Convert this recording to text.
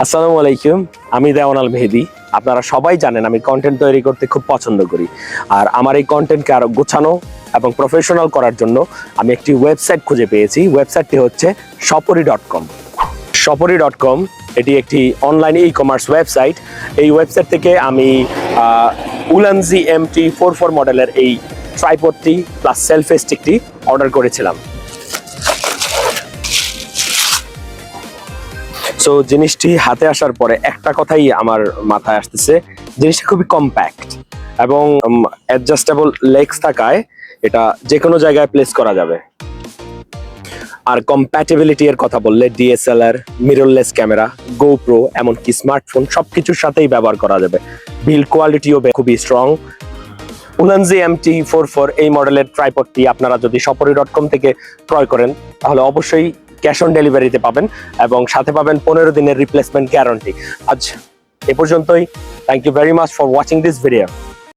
আসসালামু আলাইকুম, আমি দেওয়ান মেহেদি। আপনারা সবাই জানেন আমি কন্টেন্ট তৈরি করতে খুব পছন্দ করি। আর আমার এই কন্টেন্টকে আরো গোছানো এবং প্রফেশনাল করার জন্য আমি একটি ওয়েবসাইট খুঁজে পেয়েছি। ওয়েবসাইটটি হচ্ছে shopori.com। shopori.com এটি একটি অনলাইন ই কমার্স ওয়েবসাইট। এই ওয়েবসাইট থেকে আমি উলানজি MT44 মডেলের এই ট্রাইপডটি প্লাস সেলফি স্টিকটি অর্ডার করেছিলাম। সো জিনিসটি হাতে আসার পরে একটা কথাই আমার মাথায় আসতেছে, জিনিসটা খুবই কম্প্যাক্ট এবং অ্যাডজাস্টেবল লেগস থাকায় এটা যে কোনো জায়গায় প্লেস করা যাবে। আর কম্প্যাটিবিলিটি এর কথা বললে ডিএসএলআর, মিররলেস ক্যামেরা, গোপ্রো এমনকি স্মার্টফোন সবকিছুর সাথেই ব্যবহার করা যাবে। বিল্ড কোয়ালিটিও খুবই স্ট্রং। উলানজি MT44 এই মডেলের ট্রাইপডটি আপনারা যদি shopori.com থেকে ক্রয় করেন তাহলে অবশ্যই ক্যাশ অন ডেলিভারিতে পাবেন এবং সাথে পাবেন 15 দিনের রিপ্লেসমেন্ট গ্যারান্টি। আজ এ পর্যন্তই। Thank you very much for watching this video.